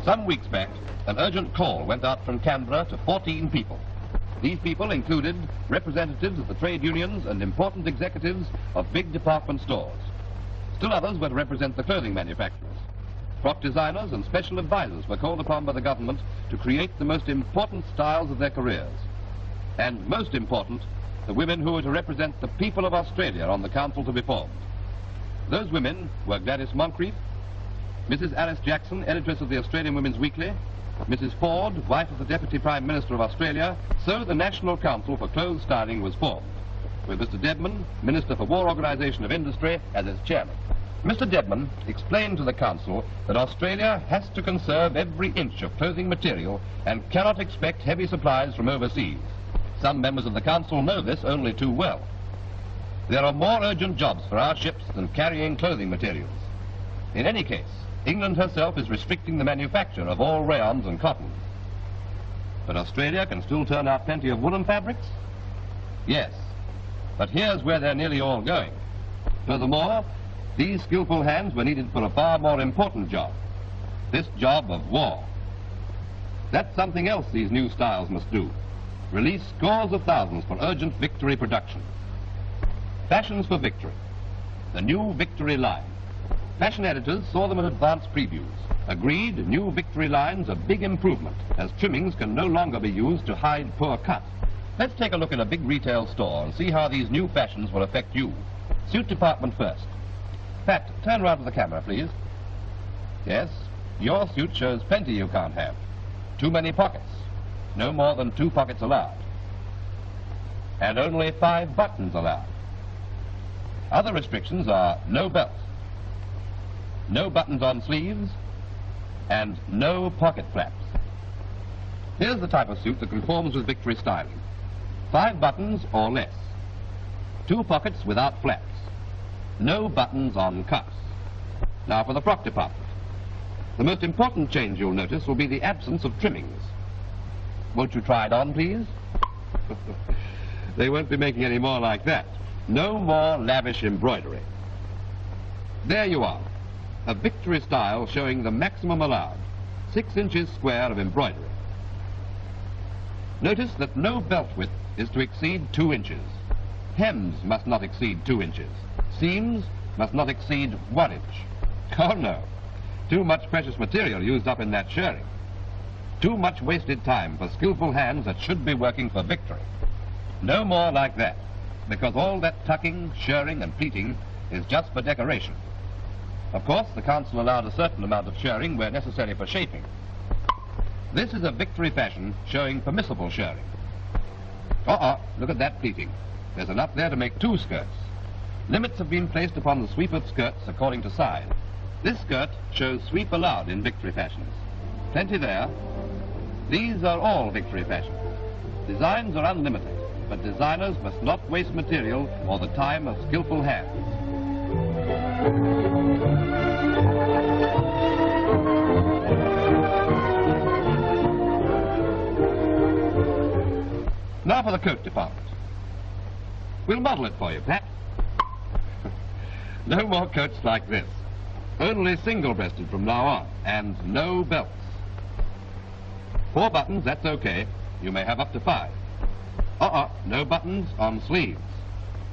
Some weeks back, an urgent call went out from Canberra to 14 people. These people included representatives of the trade unions and important executives of big department stores. Still others were to represent the clothing manufacturers. Frock designers and special advisors were called upon by the government to create the most important styles of their careers. And most important, the women who were to represent the people of Australia on the council to be formed. Those women were Gladys Moncrief, Mrs Alice Jackson, editress of the Australian Women's Weekly, Mrs Forde, wife of the Deputy Prime Minister of Australia. So the National Council for Clothes Styling was formed, with Mr Dedman, Minister for War Organisation of Industry, as its chairman. Mr Dedman explained to the council that Australia has to conserve every inch of clothing material and cannot expect heavy supplies from overseas. Some members of the council know this only too well. There are more urgent jobs for our ships than carrying clothing materials. In any case, England herself is restricting the manufacture of all rayons and cotton. But Australia can still turn out plenty of woolen fabrics? Yes, but here's where they're nearly all going. Furthermore, these skillful hands were needed for a far more important job, this job of war. That's something else these new styles must do. Release scores of thousands for urgent Victory production. Fashions for Victory, the new Victory line. Fashion editors saw them in advance previews, agreed new Victory lines a big improvement, as trimmings can no longer be used to hide poor cut. Let's take a look in a big retail store and see how these new fashions will affect you. Suit department first. Pat, turn round to the camera, please. Yes, your suit shows plenty you can't have. Too many pockets. No more than 2 pockets allowed. And only 5 buttons allowed. Other restrictions are no belt, no buttons on sleeves, and no pocket flaps. Here's the type of suit that conforms with Victory styling. 5 buttons or less. 2 pockets without flaps. No buttons on cuffs. Now for the frock department. The most important change you'll notice will be the absence of trimmings. Won't you try it on, please? They won't be making any more like that. No more lavish embroidery. There you are. A Victory style showing the maximum allowed, 6 inches square of embroidery. Notice that no belt width is to exceed 2 inches. Hems must not exceed 2 inches. Seams must not exceed 1 inch. Oh no, too much precious material used up in that shirring. Too much wasted time for skillful hands that should be working for Victory. No more like that, because all that tucking, shirring and pleating is just for decoration. Of course, the council allowed a certain amount of shirring where necessary for shaping. This is a Victory fashion showing permissible shirring. Look at that pleating. There's enough there to make 2 skirts. Limits have been placed upon the sweep of skirts according to size. This skirt shows sweep allowed in Victory fashions. Plenty there. These are all Victory fashions. Designs are unlimited, but designers must not waste material or the time of skillful hands. Now for the coat department. We'll model it for you, Pat. No more coats like this. Only single-breasted from now on, and no belts. 4 buttons, that's okay. You may have up to 5. No buttons on sleeves.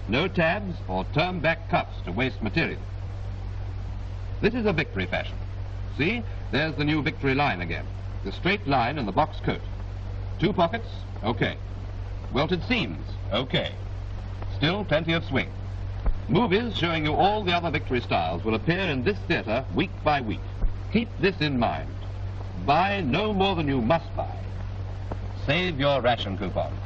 No tabs or turn-back cuffs to waste material. This is a Victory fashion. See, there's the new Victory line again. The straight line in the box coat. 2 pockets, okay. Welted seams, okay. Still plenty of swing. Movies showing you all the other Victory styles will appear in this theatre week by week. Keep this in mind. Buy no more than you must buy. Save your ration coupons.